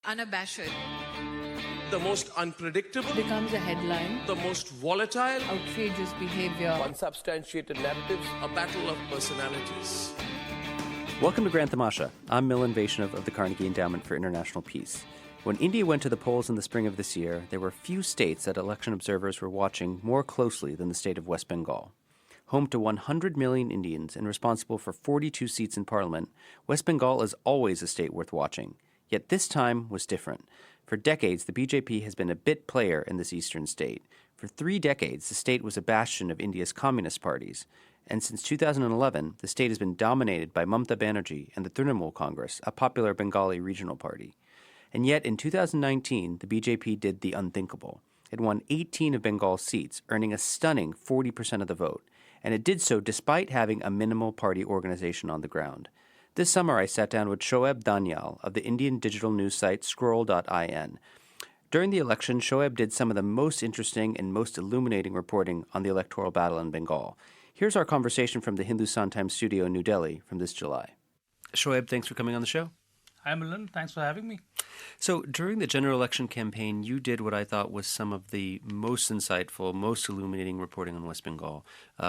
Unabashed. The most unpredictable, becomes a headline, the most volatile, outrageous behavior, unsubstantiated narratives, a battle of personalities. Welcome to Grand Tamasha. I'm Milan of the Carnegie Endowment for International Peace. When India went to the polls in the spring of this year, there were few states that election observers were watching more closely than the state of West Bengal. Home to 100 million Indians and responsible for 42 seats in parliament, West Bengal is always a state worth watching. Yet this time was different. For decades, the BJP has been a bit player in this eastern state. For 3 decades, the state was a bastion of India's communist parties. And since 2011, the state has been dominated by Mamata Banerjee and the Trinamool Congress, a popular Bengali regional party. And yet, in 2019, the BJP did the unthinkable. It won 18 of Bengal's seats, earning a stunning 40% of the vote. And it did so despite having a minimal party organization on the ground. This summer, I sat down with Shoaib Daniyal of the Indian digital news site scroll.in. During the election, Shoaib did some of the most interesting and most illuminating reporting on the electoral battle in Bengal. Here's our conversation from the Hindustan Times studio in New Delhi from this July. Shoaib, thanks for coming on the show. Hi, Milan. Thanks for having me. So during the general election campaign, you did what I thought was some of the most insightful, most illuminating reporting on West Bengal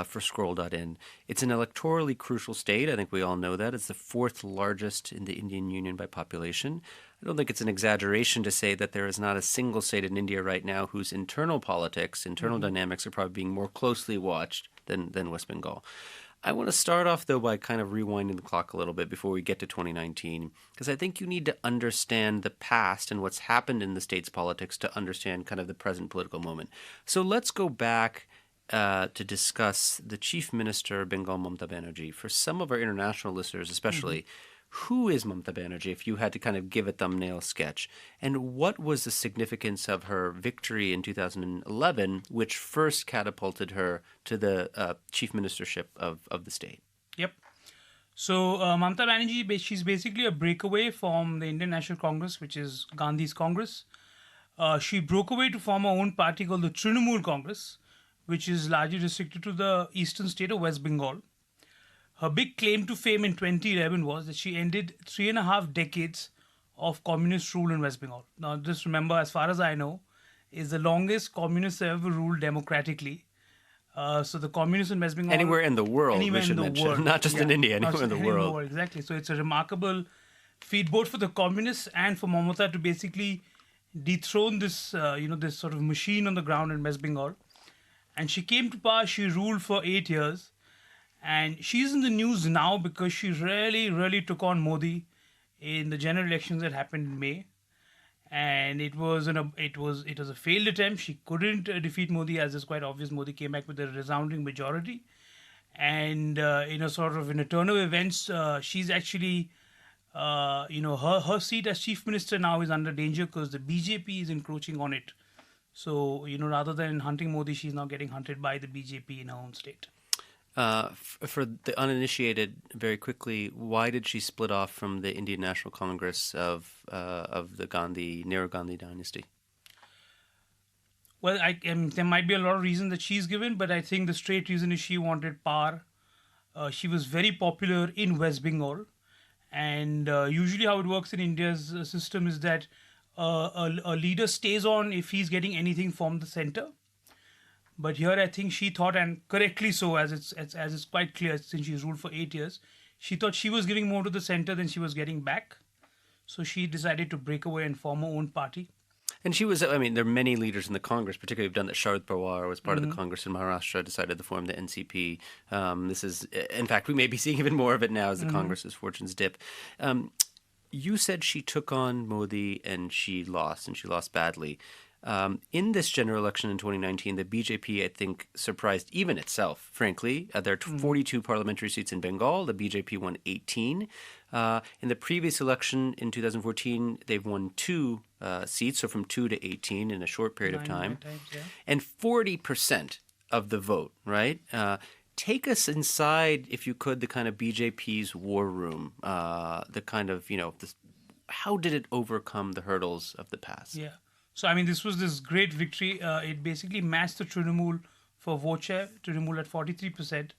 for Scroll.in. It's an electorally crucial state. I think we all know that. It's the 4th largest in the Indian Union by population. I don't think it's an exaggeration to say that there is not a single state in India right now whose internal politics, internal dynamics are probably being more closely watched than West Bengal. I want to start off, though, by kind of rewinding the clock a little bit before we get to 2019, because I think you need to understand the past and what's happened in the state's politics to understand kind of the present political moment. So let's go back to discuss the Chief Minister of Bengal, Mamata Banerjee. For some of our international listeners especially, who is Mamata Banerjee, if you had to kind of give a thumbnail sketch? And what was the significance of her victory in 2011, which first catapulted her to the chief ministership of the state? Yep. So Mamata Banerjee, she's basically a breakaway from the Indian National Congress, which is Gandhi's Congress. She broke away to form her own party called the Trinamool Congress, which is largely restricted to the eastern state of West Bengal. Her big claim to fame in 2011 was that she ended 3.5 decades of communist rule in West Bengal. Now, just remember, as far as I know, is the longest communists ever ruled democratically. So the communists in West Bengal... Anywhere in the world, we should mention. World. Not just in India, anywhere in the world. Exactly. So it's a remarkable feat both for the communists and for Mamata to basically dethrone this, this sort of machine on the ground in West Bengal. And she came to power, she ruled for 8 years. And she's in the news now because she really took on Modi in the general elections that happened in May. And it was a failed attempt. She couldn't defeat Modi, as is quite obvious. Modi came back with a resounding majority. And in a turn of events, she's actually, her seat as chief minister now is under danger because the BJP is encroaching on it. So, rather than hunting Modi, she's now getting hunted by the BJP in her own state. For the uninitiated, very quickly, why did she split off from the Indian National Congress of the Nehru Gandhi dynasty? Well, there might be a lot of reasons that she's given, but I think the straight reason is she wanted power. She was very popular in West Bengal, and usually how it works in India's system is that a leader stays on if he's getting anything from the center. But here, I think she thought, and correctly so, as it's quite clear since she's ruled for 8 years, she thought she was giving more to the center than she was getting back. So she decided to break away and form her own party. And she was, there are many leaders in the Congress, particularly who've done that. Sharad Pawar was part of the Congress in Maharashtra, decided to form the NCP. This is, in fact, we may be seeing even more of it now as the Congress's fortunes dip. You said she took on Modi and she lost badly. In this general election in 2019, the BJP, I think, surprised even itself, frankly. There are 42 parliamentary seats in Bengal. The BJP won 18. In the previous election in 2014, they've won 2 seats, so from 2 to 18 in a short period of time. And 40% of the vote, right? Take us inside, if you could, the kind of BJP's war room, the kind of, how did it overcome the hurdles of the past? Yeah. So, this was this great victory. It basically matched the Trinamool for vote share, Trinamool at 43%.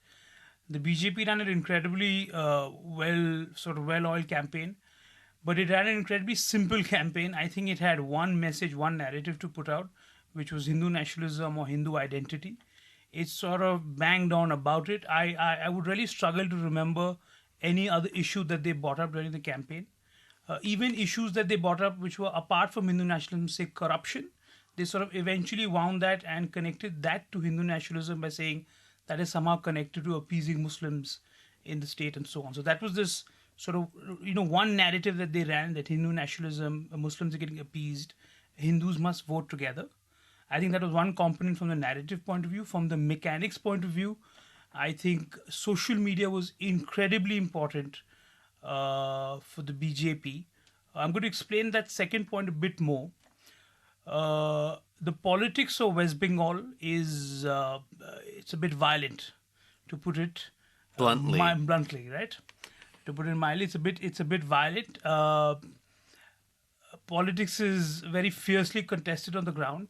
The BJP ran an incredibly well-oiled campaign. But it ran an incredibly simple campaign. I think it had one message, one narrative to put out, which was Hindu nationalism or Hindu identity. It sort of banged on about it. I would really struggle to remember any other issue that they brought up during the campaign. Even issues that they brought up which were apart from Hindu nationalism, say corruption, they sort of eventually wound that and connected that to Hindu nationalism by saying that is somehow connected to appeasing Muslims in the state and so on. So that was this sort of, one narrative that they ran, that Hindu nationalism, Muslims are getting appeased, Hindus must vote together. I think that was one component from the narrative point of view. From the mechanics point of view, I think social media was incredibly important for the BJP. I'm going to explain that second point a bit more. The politics of West Bengal is it's a bit violent, to put it bluntly, right? To put it mildly, it's a bit violent. Politics is very fiercely contested on the ground.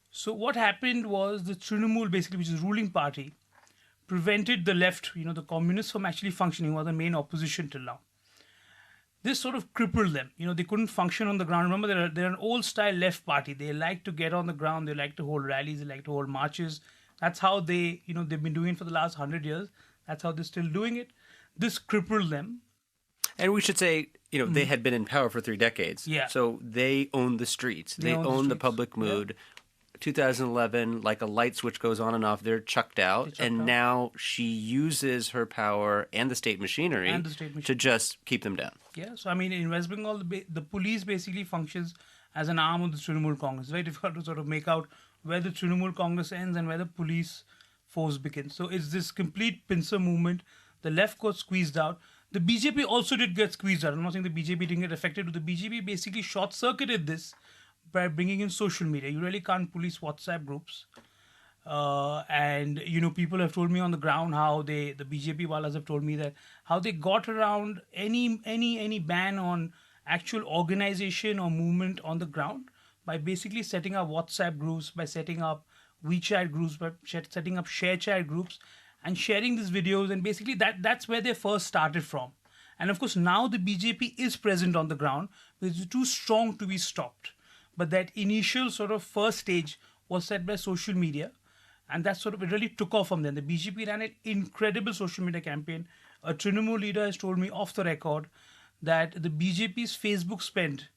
So what happened was the Trinamool, basically, which is the ruling party, prevented the left, the communists, from actually functioning, who are the main opposition till now. This sort of crippled them. They couldn't function on the ground. Remember, they're an old-style left party. They like to get on the ground. They like to hold rallies. They like to hold marches. That's how they've been doing it for the last 100 years. That's how they're still doing it. This crippled them. And we should say, they had been in power for 3 decades. Yeah. So they owned the streets. They owned the public mood. Yeah. 2011, like a light switch goes on and off, they're chucked out. Now she uses her power and the state machinery to just keep them down. Yeah, so in West Bengal, the police basically functions as an arm of the Trinamool Congress. It's very difficult to sort of make out where the Trinamool Congress ends and where the police force begins. So it's this complete pincer movement. The left got squeezed out. The BJP also did get squeezed out. I'm not saying the BJP didn't get affected, but the BJP basically short-circuited this by bringing in social media. You really can't police WhatsApp groups. And people have told me on the ground how the BJP walas have told me that how they got around any ban on actual organization or movement on the ground by basically setting up WhatsApp groups, by setting up WeChat groups, by setting up share chat groups and sharing these videos. And basically that's where they first started from. And of course now the BJP is present on the ground, but it's too strong to be stopped. But that initial sort of first stage was set by social media. And that sort of, it really took off from then. The BJP ran an incredible social media campaign. A Trinamool leader has told me off the record that the BJP's Facebook spend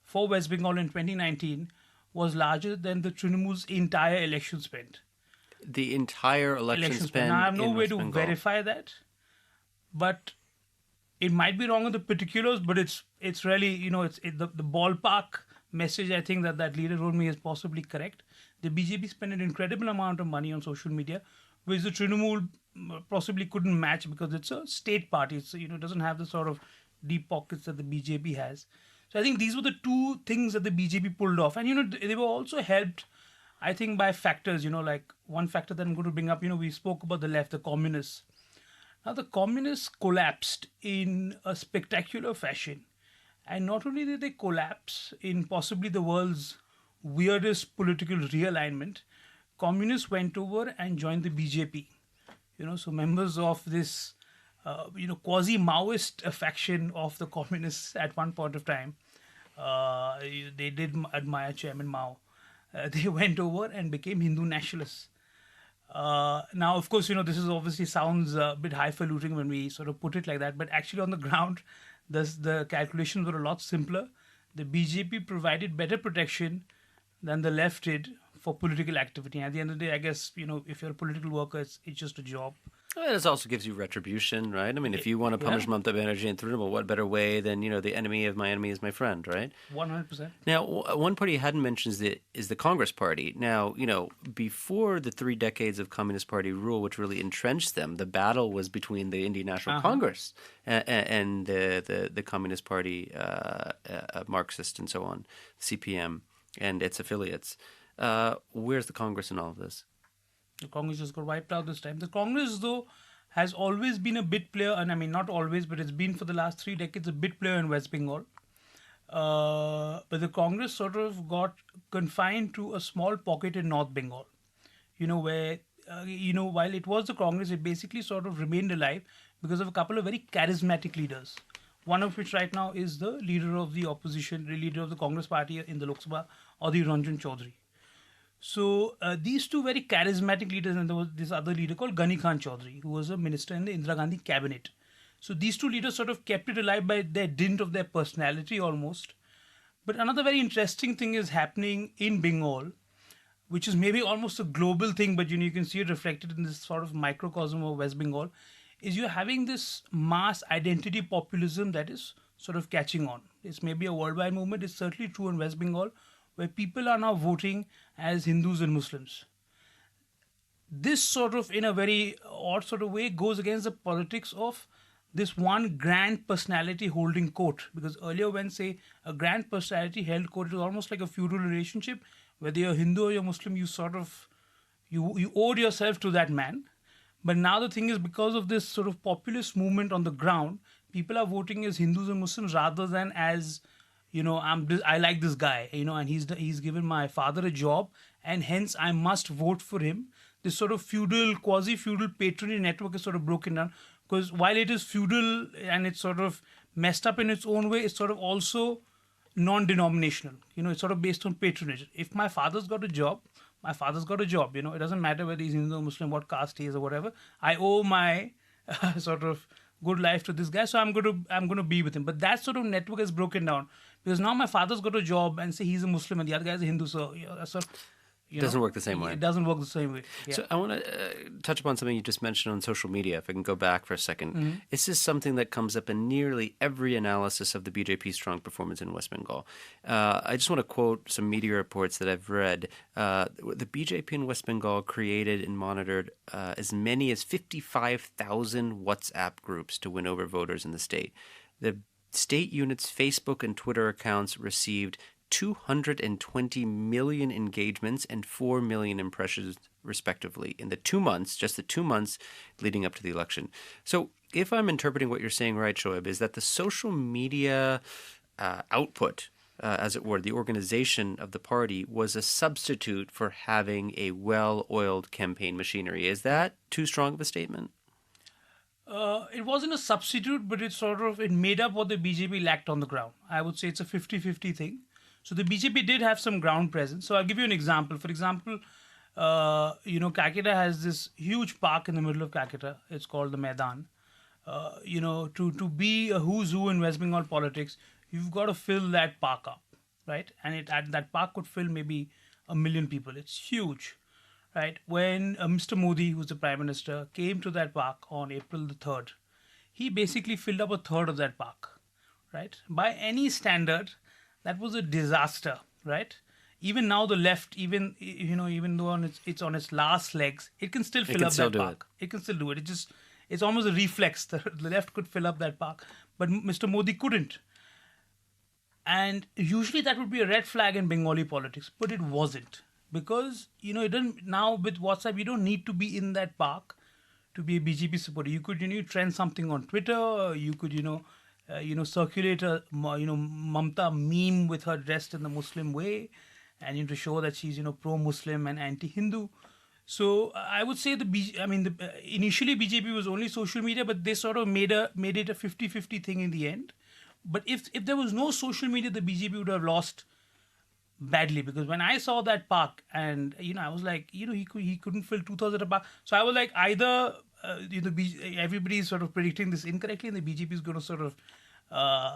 for West Bengal in 2019 was larger than the Trinamool's entire election spend. The entire election spend. Now, I have no way to Bengal. verify that. But it might be wrong on the particulars, but it's really, the ballpark message, I think, that leader told me is possibly correct. The BJP spent an incredible amount of money on social media, which the Trinamool possibly couldn't match because it's a state party. It's, it doesn't have the sort of deep pockets that the BJP has. So I think these were the two things that the BJP pulled off. And, they were also helped, I think, by factors, like one factor that I'm going to bring up, we spoke about the left, the communists. Now, the communists collapsed in a spectacular fashion. And not only did they collapse in possibly the world's weirdest political realignment, communists went over and joined the BJP. So members of this, quasi-Maoist faction of the communists at one point of time, they did admire Chairman Mao. They went over and became Hindu nationalists. Now, of course, this is obviously sounds a bit highfalutin when we sort of put it like that, but actually on the ground, the calculations were a lot simpler. The BJP provided better protection than the left did for political activity. At the end of the day, I guess, if you're a political worker, it's just a job. Well, it also gives you retribution, right? If you want to punish Mamata Banerjee and Trinamool, what better way than, the enemy of my enemy is my friend, right? 100%. Now, one party you hadn't mentioned is the Congress Party. Now, before the 3 decades of Communist Party rule, which really entrenched them, the battle was between the Indian National Congress and the Communist Party, Marxist and so on, CPM, and its affiliates. Where's the Congress in all of this? The Congress just got wiped out this time. The Congress, though, has always been a bit player, and not always, but it's been for the last 3 decades a bit player in West Bengal. But the Congress sort of got confined to a small pocket in North Bengal, where, while it was the Congress, it basically sort of remained alive because of a couple of very charismatic leaders. one of which right now is the leader of the opposition, the leader of the Congress party in the Lok Sabha, Adhir Ranjan Chaudhary. So these two very charismatic leaders, and there was this other leader called Ghani Khan Chaudhary, who was a minister in the Indira Gandhi cabinet. So these two leaders sort of kept it alive by their dint of their personality almost. But another very interesting thing is happening in Bengal, which is maybe almost a global thing, but you can see it reflected in this sort of microcosm of West Bengal, is you're having this mass identity populism that is sort of catching on. It's maybe a worldwide movement. It's certainly true in West Bengal, where people are now voting as Hindus and Muslims. This sort of, in a very odd sort of way, goes against the politics of this one grand personality holding court. Because earlier when, say, a grand personality held court, it was almost like a feudal relationship. Whether you're Hindu or you're Muslim, you sort of, you owed yourself to that man. But now the thing is, because of this sort of populist movement on the ground, people are voting as Hindus and Muslims rather than as, I like this guy, and he's given my father a job, and hence I must vote for him. This sort of feudal, quasi-feudal patronage network is sort of broken down, because while it is feudal and it's sort of messed up in its own way, it's sort of also non-denominational. It's sort of based on patronage. If my father's got a job, my father's got a job. It doesn't matter whether he's Hindu or Muslim, what caste he is or whatever. I owe my sort of good life to this guy, so I'm going to be with him. But that sort of network is broken down because now my father's got a job, and say he's a Muslim and the other guy's a Hindu, so that's sort of, It doesn't work the same way. It doesn't work the same way. Yeah. So I want to touch upon something you just mentioned on social media, if I can go back for a second. Mm-hmm. This is something that comes up in nearly every analysis of the BJP's strong performance in West Bengal. I just want to quote some media reports that I've read. The BJP in West Bengal created and monitored as many as 55,000 WhatsApp groups to win over voters in the state. The state unit's Facebook and Twitter accounts received 220 million engagements and 4 million impressions, respectively, in the 2 months, just the 2 months leading up to the election. So if I'm interpreting what you're saying right, Shoaib, is that the social media output, as it were, the organization of the party, was a substitute for having a well-oiled campaign machinery. Is that too strong of a statement? It wasn't a substitute, but it made up what the BJP lacked on the ground. I would say it's a 50-50 thing. So the BJP did have some ground presence. So I'll give you an example. For example, Calcutta has this huge park in the middle of Calcutta. It's called the Maidan. To be a who's who in West Bengal politics, you've got to fill that park up, right? And that park could fill maybe 1 million people. It's huge, right? When Mr. Modi, who's the Prime Minister, came to that park on April the 3rd, he basically filled up a third of that park, right? By any standard, that was a disaster, right? Even now, the left, even though it's on its last legs, it can still fill up that park. It can still do it. It's almost a reflex. The left could fill up that park, but Mr. Modi couldn't. And usually that would be a red flag in Bengali politics, but it wasn't, because it doesn't. Now with WhatsApp, you don't need to be in that park to be a BJP supporter. You could trend something on Twitter. You could circulate a Mamata meme with her dressed in the Muslim way, and to show that she's pro-Muslim and anti-Hindu. So I would say initially BJP was only social media, but they sort of made it a 50-50 thing in the end. But if there was no social media, the BJP would have lost badly, because when I saw that park, and I was like, he couldn't fill 2,000 a park. So I was like, either everybody is sort of predicting this incorrectly, and the BJP is going to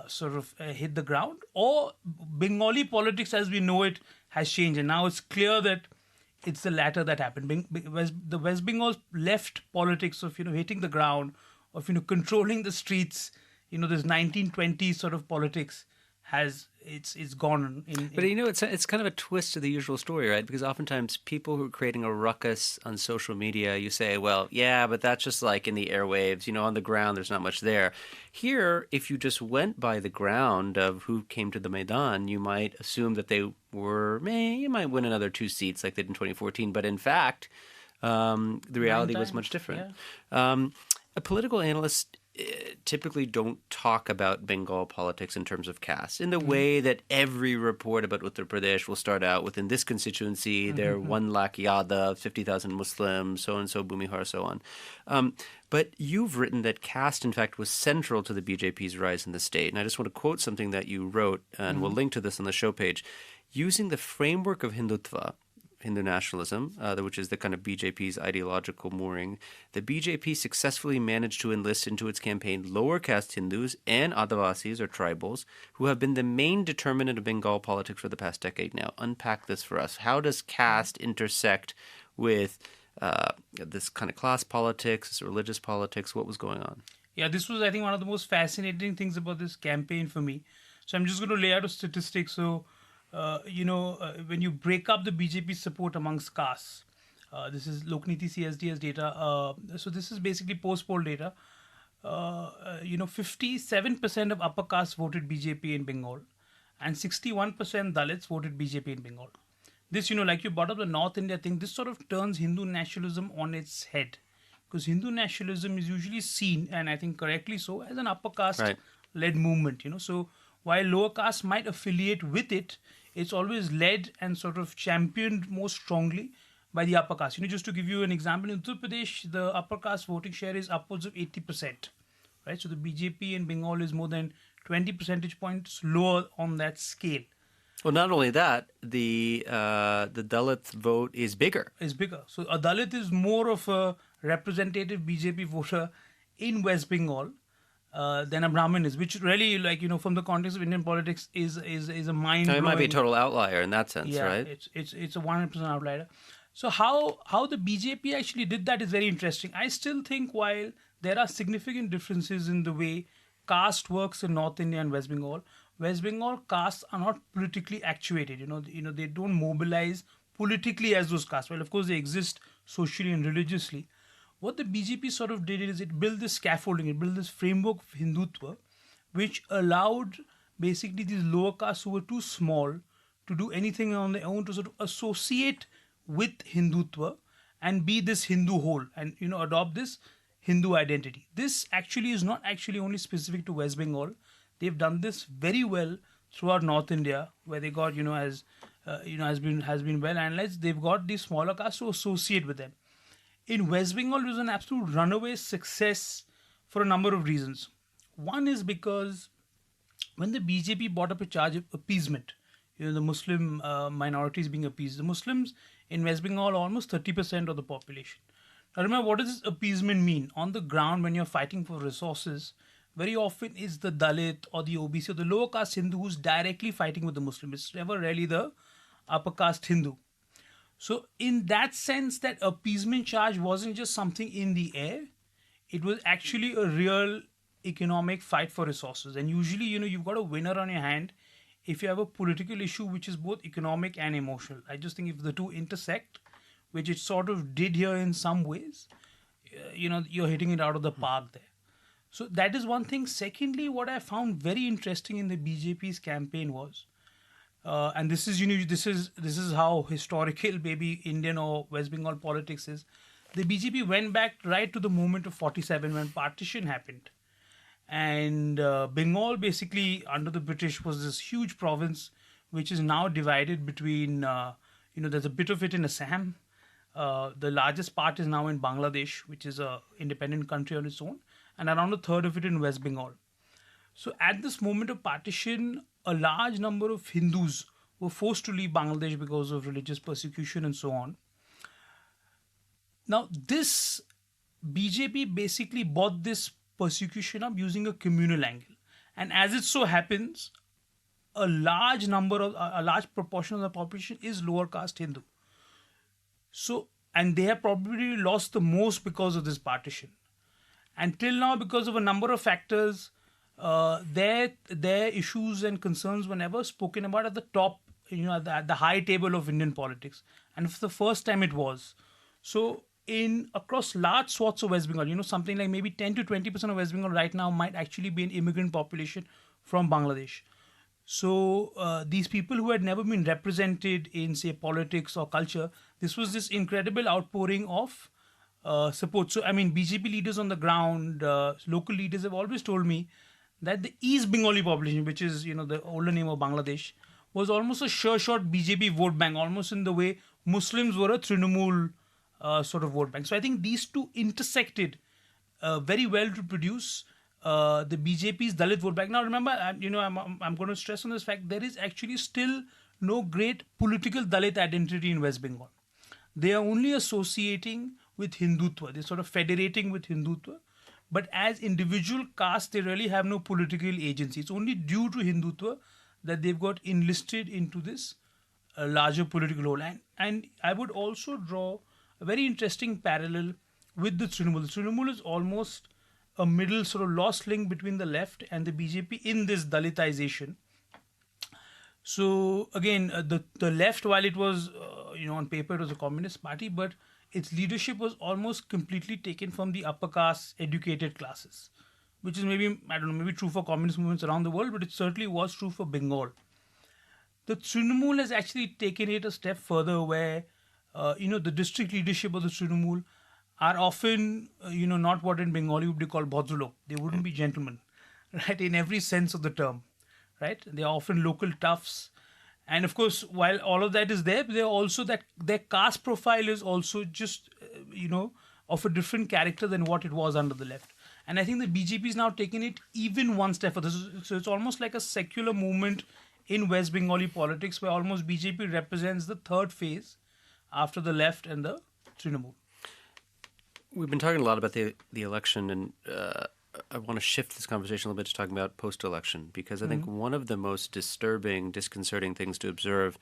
sort of hit the ground, or Bengali politics as we know it has changed, and now it's clear that it's the latter that happened. The West Bengal left politics of hitting the ground, of controlling the streets, this 1920s sort of politics it's gone. But it's kind of a twist to the usual story, right? Because oftentimes people who are creating a ruckus on social media, you say, well, yeah, but that's just like in the airwaves, on the ground, there's not much there. Here, if you just went by the ground of who came to the Maidan, you might assume that you might win another 2 seats like they did in 2014. But in fact, the reality was much different. Yeah. A political analyst typically don't talk about Bengal politics in terms of caste in the way that every report about Uttar Pradesh will start out with. In this constituency, there are 1 lakh Yadav, 50,000 Muslims, so-and-so, Bhumihar, so on. But you've written that caste, in fact, was central to the BJP's rise in the state. And I just want to quote something that you wrote, and we'll link to this on the show page. Using the framework of Hindutva, Hindu nationalism, which is the kind of BJP's ideological mooring, the BJP successfully managed to enlist into its campaign lower caste Hindus and Adivasis or tribals who have been the main determinant of Bengal politics for the past decade now. Unpack this for us. How does caste intersect with this kind of class politics, this religious politics? What was going on? Yeah, this was, I think, one of the most fascinating things about this campaign for me. So I'm just going to lay out a statistic. So, when you break up the BJP support amongst castes, this is Lokniti CSDS data. So this is basically post-poll data. 57% of upper caste voted BJP in Bengal, and 61% Dalits voted BJP in Bengal. This, like you brought up the North India thing, this sort of turns Hindu nationalism on its head. Because Hindu nationalism is usually seen, and I think correctly so, as an upper caste-led movement. So while lower caste might affiliate with it, it's always led and sort of championed more strongly by the upper caste. Just to give you an example, in Uttar Pradesh, the upper caste voting share is upwards of 80%. Right? So the BJP in Bengal is more than 20 percentage points lower on that scale. Well, not only that, the Dalit vote is bigger. Is bigger. So a Dalit is more of a representative BJP voter in West Bengal than a Brahmin is, which really, from the context of Indian politics, is a mind-blowing. It might be a total outlier in that sense, right? It's a 100% outlier. So how the BJP actually did that is very interesting. I still think while there are significant differences in the way caste works in North India and West Bengal castes are not politically actuated. They don't mobilize politically as those castes. Well, of course, they exist socially and religiously. What the BJP sort of did is it built this scaffolding, it built this framework of Hindutva, which allowed basically these lower castes who were too small to do anything on their own to sort of associate with Hindutva and be this Hindu whole and, adopt this Hindu identity. This actually is not actually only specific to West Bengal. They've done this very well throughout North India, where they got, has been well analyzed. They've got these smaller castes to associate with them. In West Bengal, it was an absolute runaway success for a number of reasons. One is because when the BJP brought up a charge of appeasement, the Muslim minorities being appeased, the Muslims in West Bengal are almost 30% of the population. Now remember, what does this appeasement mean? On the ground, when you're fighting for resources, very often it's the Dalit or the OBC or the lower caste Hindu who's directly fighting with the Muslim. It's never really the upper caste Hindu. So in that sense, that appeasement charge wasn't just something in the air. It was actually a real economic fight for resources. And usually, you've got a winner on your hand if you have a political issue which is both economic and emotional. I just think if the two intersect, which it sort of did here in some ways, you're hitting it out of the park there. So that is one thing. Secondly, what I found very interesting in the BJP's campaign was, and this is this is how historical maybe Indian or West Bengal politics is. The BJP went back right to the moment of 47 when partition happened, and Bengal basically under the British was this huge province which is now divided between there's a bit of it in Assam. The largest part is now in Bangladesh, which is a independent country on its own, and around a third of it in West Bengal. So at this moment of partition, a large number of Hindus were forced to leave Bangladesh because of religious persecution and so on. Now, this BJP basically bought this persecution up using a communal angle. And as it so happens, a large proportion of the population is lower caste Hindu. So, and they have probably lost the most because of this partition. Until now, because of a number of factors, their issues and concerns were never spoken about at the top, at the high table of Indian politics. And for the first time it was. So across large swaths of West Bengal, something like maybe 10 to 20% of West Bengal right now might actually be an immigrant population from Bangladesh. So these people who had never been represented in, say, politics or culture, this was this incredible outpouring of support. So, I mean, BJP leaders on the ground, local leaders have always told me that the East Bengali population, which is, the older name of Bangladesh, was almost a sure shot BJP vote bank, almost in the way Muslims were a Trinamool sort of vote bank. So I think these two intersected very well to produce the BJP's Dalit vote bank. Now remember, I'm going to stress on this fact, there is actually still no great political Dalit identity in West Bengal. They are only associating with Hindutva. They're sort of federating with Hindutva. But as individual castes, they really have no political agency. It's only due to Hindutva that they've got enlisted into this larger political role. And I would also draw a very interesting parallel with the Trinamool. The Trinamool is almost a middle sort of lost link between the left and the BJP in this Dalitization. So again, the left, while it was, on paper it was a communist party, but its leadership was almost completely taken from the upper caste, educated classes, which is maybe true for communist movements around the world, but it certainly was true for Bengal. The Trinamool has actually taken it a step further where, the district leadership of the Trinamool are often, not what in Bengali would be called Bhadralok. They wouldn't be gentlemen, right, in every sense of the term, right? They are often local toughs. And of course, while all of that is there, they're also that their caste profile is also just, of a different character than what it was under the left. And I think the BJP is now taking it even one step further. So it's almost like a secular movement in West Bengali politics where almost BJP represents the third phase after the left and the Trinamool. We've been talking a lot about the election, and I want to shift this conversation a little bit to talking about post-election, because I think one of the most disturbing, disconcerting things to observe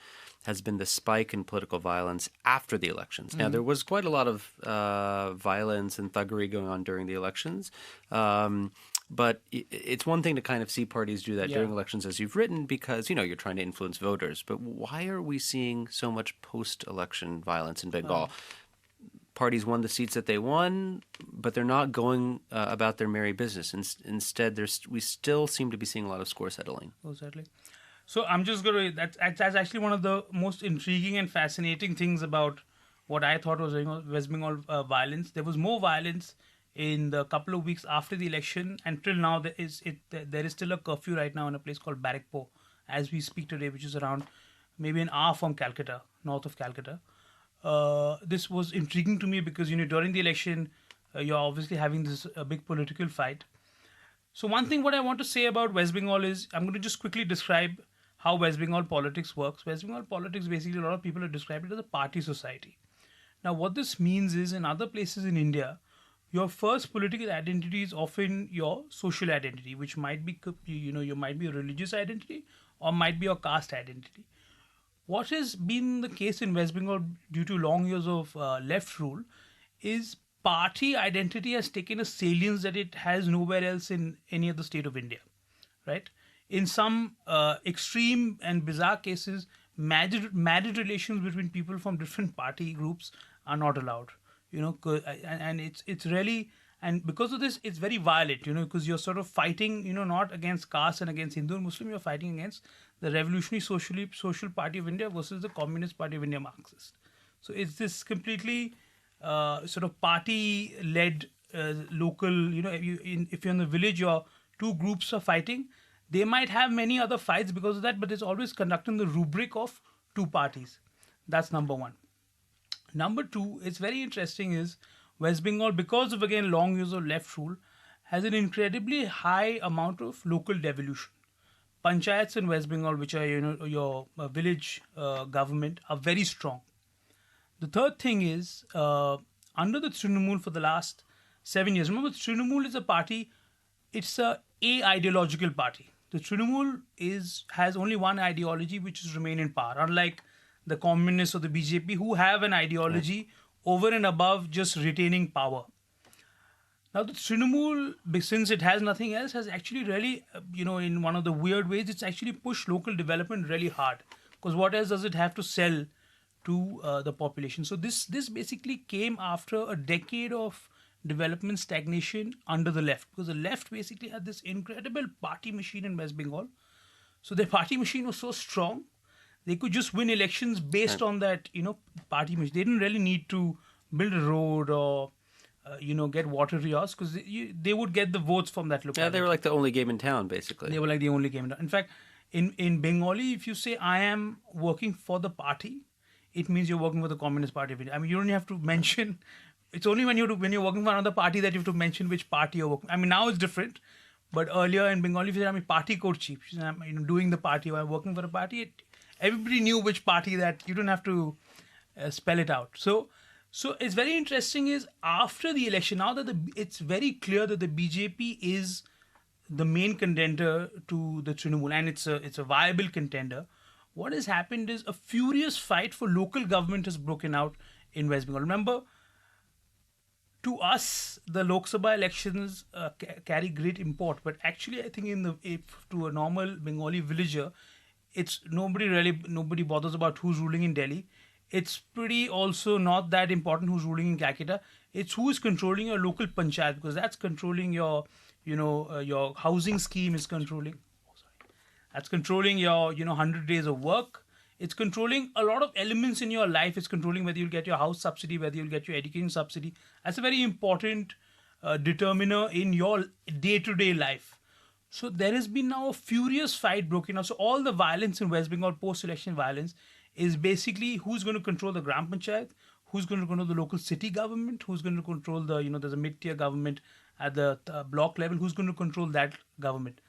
has been the spike in political violence after the elections. Now, there was quite a lot of violence and thuggery going on during the elections, but it's one thing to kind of see parties do that during elections, as you've written, because, you're trying to influence voters. But why are we seeing so much post-election violence in Bengal? Parties won the seats that they won, but they're not going about their merry business. Instead, we still seem to be seeing a lot of score settling. Exactly. So I'm just going to... That's actually one of the most intriguing and fascinating things about what I thought was West Bengal violence. There was more violence in the couple of weeks after the election, and till now there is still a curfew right now in a place called Barrackpore as we speak today, which is around maybe an hour from Calcutta, north of Calcutta. This was intriguing to me because, during the election, you're obviously having this big political fight. So one thing what I want to say about West Bengal is, I'm going to just quickly describe how West Bengal politics works. West Bengal politics, basically, a lot of people have described it as a party society. Now, what this means is, in other places in India, your first political identity is often your social identity, which might be, you might be a religious identity or might be your caste identity. What has been the case in West Bengal due to long years of left rule is party identity has taken a salience that it has nowhere else in any other state of India, right? In some extreme and bizarre cases, marriage relations between people from different party groups are not allowed, and it's really, and because of this, it's very violent, because you're sort of fighting, not against caste and against Hindu and Muslim, you're fighting against the Revolutionary Social Party of India versus the Communist Party of India Marxist. So it's this completely sort of party-led local, if you're in the village, your two groups are fighting. They might have many other fights because of that, but it's always conducted in the rubric of two parties. That's number one. Number two, it's very interesting is West Bengal, because of, again, long years of left rule, has an incredibly high amount of local devolution. Panchayats in West Bengal, which are, your village government, are very strong. The third thing is, under the Trinamool for the last 7 years, remember, Trinamool is a party, it's a ideological party. The Trinamool has only one ideology, which is remain in power, unlike the communists or the BJP, who have an ideology over and above just retaining power. Now, the Trinamool, since it has nothing else, has actually really, in one of the weird ways, it's actually pushed local development really hard. Because what else does it have to sell to the population? So this basically came after a decade of development stagnation under the left. Because the left basically had this incredible party machine in West Bengal. So their party machine was so strong, they could just win elections based on that, party machine. They didn't really need to build a road or get water rios because they would get the votes from that locality. Yeah, they were like the only game in town, basically. They were like the only game. In fact, in Bengali, if you say I am working for the party, it means you're working for the Communist Party of India. I mean, you don't have to mention. It's only when you're working for another party that you have to mention which party you're working. I mean, now it's different, but earlier in Bengali, if you said I'm a party co-chief, I'm doing the party or I'm working for a party, everybody knew which party that. You don't have to spell it out. So it's very interesting is after the election, now that it's very clear that the BJP is the main contender to the Trinamool and it's a viable contender. What has happened is a furious fight for local government has broken out in West Bengal. Remember, to us, the Lok Sabha elections carry great import, but actually, I think to a normal Bengali villager, it's nobody bothers about who's ruling in Delhi. It's pretty also not that important who's ruling in Calcutta. It's who is controlling your local panchayat because that's controlling your housing scheme is controlling. That's controlling your 100 days of work. It's controlling a lot of elements in your life. It's controlling whether you'll get your house subsidy, whether you'll get your education subsidy. That's a very important determiner in your day-to-day life. So there has been now a furious fight broken out. So all the violence in West Bengal, post-election violence, is basically who's going to control the Gram Panchayat, who's going to control the local city government, who's going to control there's a mid-tier government at the block level, who's going to control that government.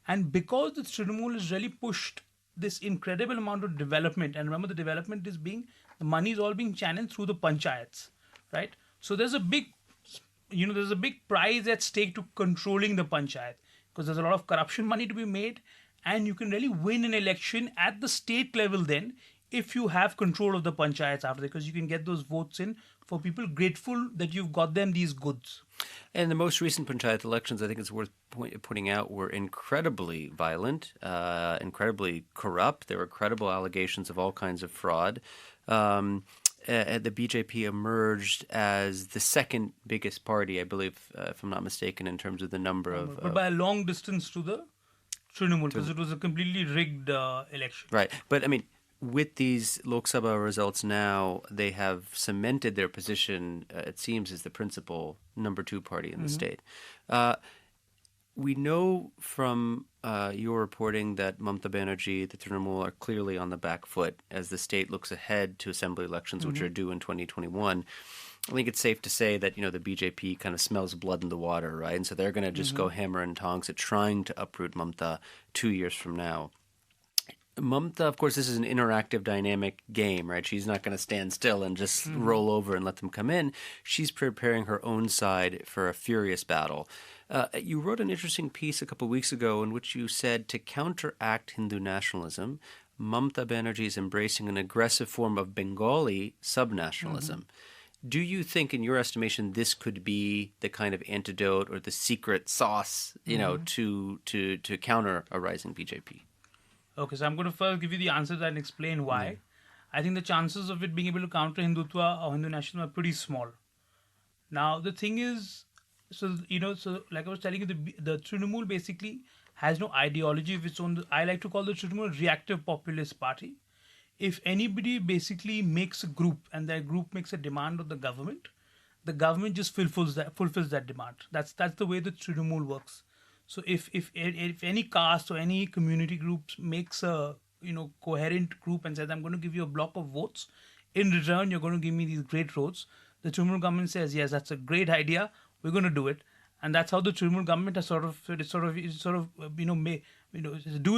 And because the Trinamool has really pushed this incredible amount of development, and remember the development is the money is all being channeled through the panchayats, right? So there's a big prize at stake to controlling the panchayat because there's a lot of corruption money to be made, and you can really win an election at the state level then if you have control of the panchayats after that, because you can get those votes in for people grateful that you've got them these goods. And the most recent panchayat elections, I think it's worth pointing out, were incredibly violent, incredibly corrupt. There were credible allegations of all kinds of fraud. The BJP emerged as the second biggest party, I believe, if I'm not mistaken, in terms of the number of... But by a long distance to the Trinamool, because it was a completely rigged election. Right. But, I mean, with these Lok Sabha results now, they have cemented their position, it seems, as the principal number 2 party in the state. We know from your reporting that Mamata Banerjee, the Trinamool, are clearly on the back foot as the state looks ahead to assembly elections, which are due in 2021. I think it's safe to say that, the BJP kind of smells blood in the water, right? And so they're going to just go hammer and tongs at trying to uproot Mamata 2 years from now. Mamata, of course, this is an interactive, dynamic game, right? She's not going to stand still and just roll over and let them come in. She's preparing her own side for a furious battle. You wrote an interesting piece a couple of weeks ago in which you said to counteract Hindu nationalism, Mamata Banerjee is embracing an aggressive form of Bengali subnationalism. Do you think, in your estimation, this could be the kind of antidote or the secret sauce, to counter a rising BJP? Okay, so I'm going to first give you the answers and explain why. I think the chances of it being able to counter Hindutva or Hindu nationalism are pretty small. Now, the thing is, so like I was telling you, the Trinamool basically has no ideology of its own. I like to call the Trinamool a reactive populist party. If anybody basically makes a group and that group makes a demand of the government just fulfills that demand. That's the way the Trinamool works. So if any caste or any community group makes a coherent group and says, I'm going to give you a block of votes, in return you're going to give me these great roads, the Trinamool government says, yes, that's a great idea, we're going to do it. And that's how the Trinamool government has do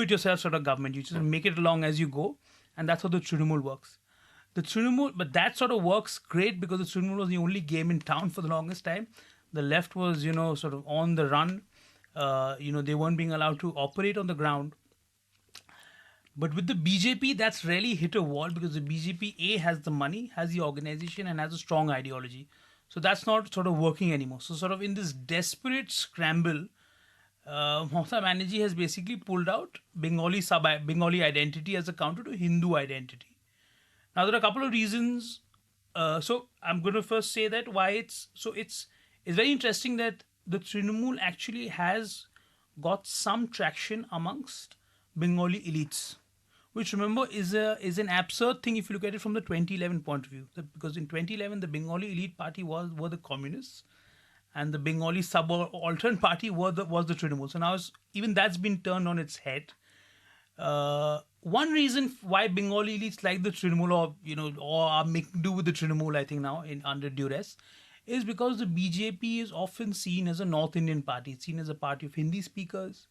it yourself sort of government. You just make it along as you go, and that's how the Trinamool works. But that sort of works great because the Trinamool was the only game in town for the longest time. The left was sort of on the run. They weren't being allowed to operate on the ground. But with the BJP, that's really hit a wall because the BJP, has the money, has the organization, and has a strong ideology. So that's not sort of working anymore. So sort of in this desperate scramble, Mamata Banerjee has basically pulled out Bengali identity as a counter to Hindu identity. Now, there are a couple of reasons. So I'm going to first say that why it's very interesting that the Trinamool actually has got some traction amongst Bengali elites, which remember is an absurd thing if you look at it from the 2011 point of view. Because in 2011, the Bengali elite party were the communists, and the Bengali subaltern party was the Trinamool. So now even that's been turned on its head. One reason why Bengali elites like the Trinamool, or are making do with the Trinamool, I think now under duress, is because the BJP is often seen as a North Indian party. It's seen as a party of Hindi speakers,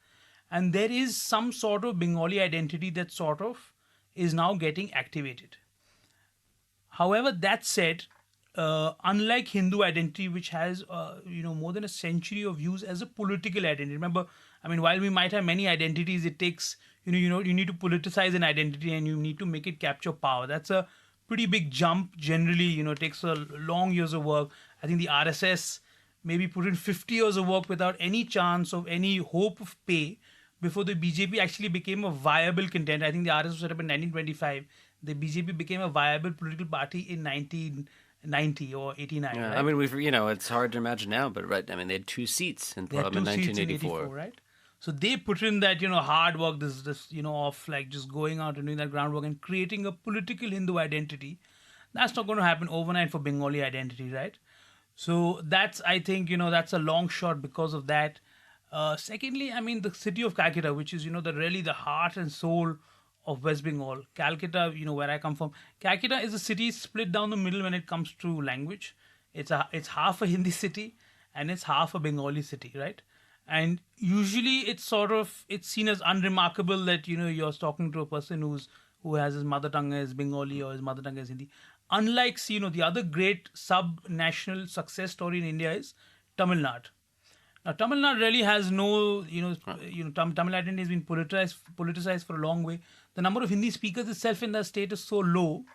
and there is some sort of Bengali identity that sort of is now getting activated. However, that said, unlike Hindu identity, which has more than a century of use as a political identity. Remember, I mean, while we might have many identities, it takes you need to politicize an identity and you need to make it capture power. That's a pretty big jump. Generally, it takes a long years of work. I think the RSS maybe put in 50 years of work without any chance of any hope of pay before the BJP actually became a viable contender. I think the RSS was set up in 1925. The BJP became a viable political party in 1990 or 89. Yeah, right? I mean, it's hard to imagine now, but right, I mean, they had 2 seats in They had Parliament in 2 seats in 1984. 84, right? So they put in that, hard work, this of like just going out and doing that groundwork and creating a political Hindu identity. That's not going to happen overnight for Bengali identity, right? So that's, I think, that's a long shot because of that. Secondly, I mean, the city of Calcutta, which is, really the heart and soul of West Bengal. Calcutta, where I come from. Calcutta is a city split down the middle when it comes to language. It's half a Hindi city and it's half a Bengali city, right? And usually it's seen as unremarkable that, you're talking to a person who has his mother tongue as Bengali or his mother tongue as Hindi. Unlike, the other great sub-national success story in India is Tamil Nadu. Now, Tamil Nadu really has no, Tamil identity has been politicized for a long way. The number of Hindi speakers itself in that state is so low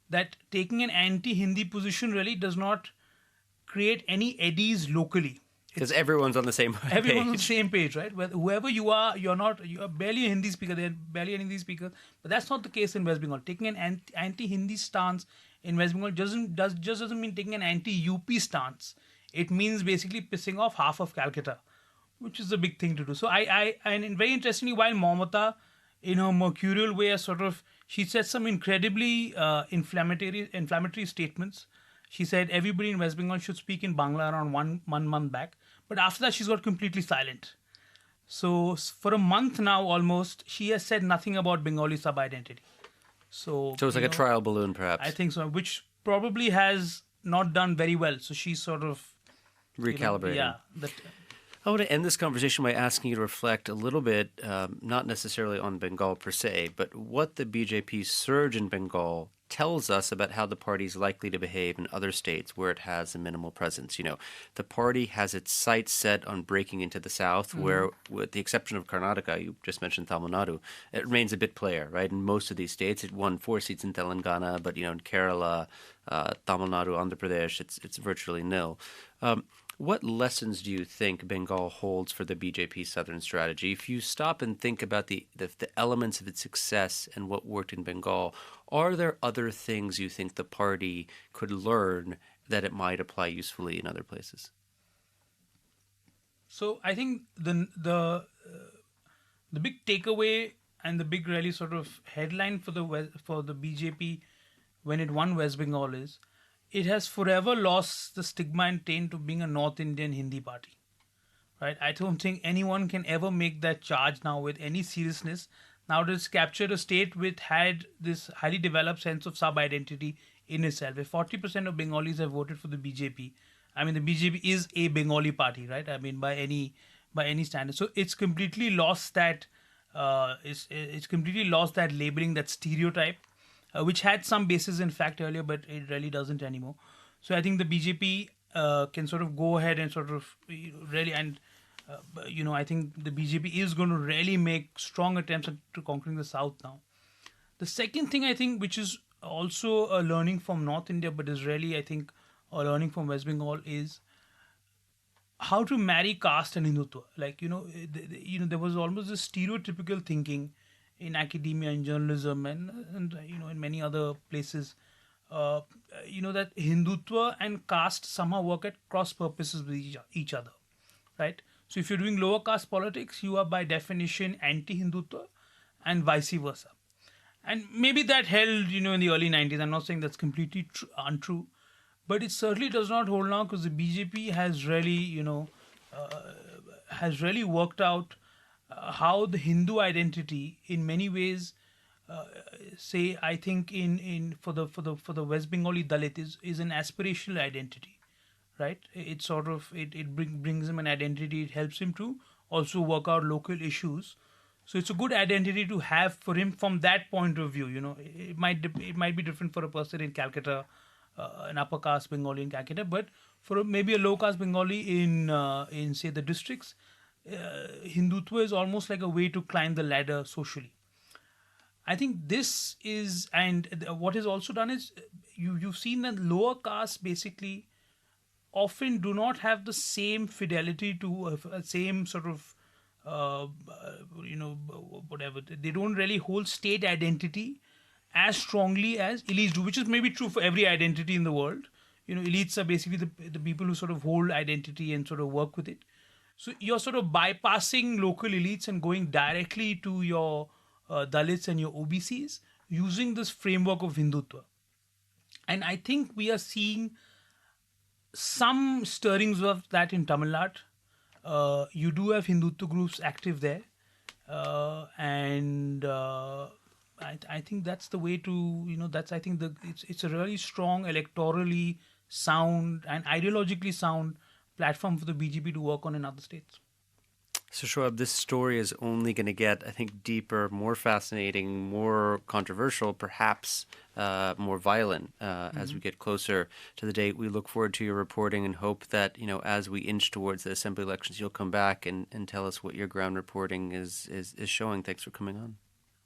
that taking an anti-Hindi position really does not create any eddies locally. Because everyone's on the same page. Everyone's on the same page, right? Whoever you are, you're barely a Hindi speaker. There are barely any Hindi speakers. But that's not the case in West Bengal. Taking an anti-Hindi stance in West Bengal doesn't mean taking an anti-UP stance. It means basically pissing off half of Calcutta, which is a big thing to do. So and very interestingly, while Mamata, in her mercurial way, she said some incredibly inflammatory statements. She said everybody in West Bengal should speak in Bangla around one month back. But after that, she's got completely silent. So for a month now, almost, she has said nothing about Bengali sub-identity. So it's like a trial balloon, perhaps. I think so, which probably has not done very well. So she's sort of recalibrating. I want to end this conversation by asking you to reflect a little bit, not necessarily on Bengal per se, but what the BJP's surge in Bengal tells us about how the party is likely to behave in other states where it has a minimal presence. The party has its sights set on breaking into the south, where, with the exception of Karnataka, you just mentioned Tamil Nadu, it remains a bit player, right? In most of these states, it won 4 seats in Telangana, but in Kerala, Tamil Nadu, Andhra Pradesh, it's virtually nil. What lessons do you think Bengal holds for the BJP Southern strategy? If you stop and think about the elements of its success and what worked in Bengal, are there other things you think the party could learn that it might apply usefully in other places? So I think the big takeaway and the big really sort of headline for the BJP when it won West Bengal is it has forever lost the stigma and taint of being a North Indian Hindi party. Right? I don't think anyone can ever make that charge now with any seriousness. Now it has captured a state which had this highly developed sense of sub-identity in itself. If 40% of Bengalis have voted for the BJP, I mean the BJP is a Bengali party, right? I mean by any standard. So it's completely lost that. It's completely lost that labeling, that stereotype. Which had some basis in fact earlier, but it really doesn't anymore. So I think the BJP can sort of go ahead and sort of really, and I think the BJP is going to really make strong attempts to conquering the South now. The second thing I think, which is also a learning from North India, but is really I think a learning from West Bengal, is how to marry caste and Hindutva. Like there was almost this stereotypical thinking in academia and journalism and in many other places, that Hindutva and caste somehow work at cross purposes with each other, right? So if you're doing lower caste politics, you are by definition anti-Hindutva and vice versa. And maybe that held, in the early 90s. I'm not saying that's completely untrue, But it certainly does not hold on because the BJP has really, has really worked out how the Hindu identity, in many ways, say I think for the West Bengali Dalit is an aspirational identity, right? It sort of brings him an identity. It helps him to also work out local issues. So it's a good identity to have for him from that point of view. It might be different for a person in Calcutta, an upper caste Bengali in Calcutta, but for maybe a low caste Bengali in say the districts, Hindutva is almost like a way to climb the ladder socially. I think this is, and what is also done is you've seen that lower castes basically often do not have the same fidelity to same sort of whatever. They don't really hold state identity as strongly as elites do, which is maybe true for every identity in the world. Elites are basically the people who sort of hold identity and sort of work with it. So you're sort of bypassing local elites and going directly to your Dalits and your OBCs using this framework of Hindutva. And I think we are seeing some stirrings of that in Tamil Nadu. You do have Hindutva groups active there. And I think that's the way to, I think it's a really strong electorally sound and ideologically sound platform for the BJP to work on in other states. So Shoaib, this story is only going to get, I think, deeper, more fascinating, more controversial, perhaps more violent as we get closer to the date. We look forward to your reporting and hope that, as we inch towards the assembly elections, you'll come back and tell us what your ground reporting is showing. Thanks for coming on.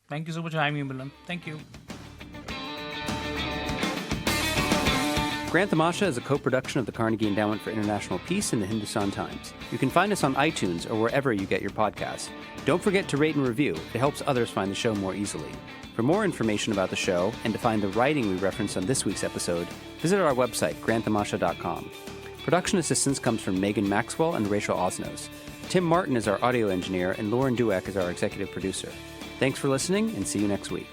Thank you so much for having me, Milan. Thank you. Grant Tamasha is a co-production of the Carnegie Endowment for International Peace and the Hindustan Times. You can find us on iTunes or wherever you get your podcasts. Don't forget to rate and review. It helps others find the show more easily. For more information about the show and to find the writing we referenced on this week's episode, visit our website, granttamasha.com. Production assistance comes from Megan Maxwell and Rachel Osnos. Tim Martin is our audio engineer and Lauren Dueck is our executive producer. Thanks for listening and see you next week.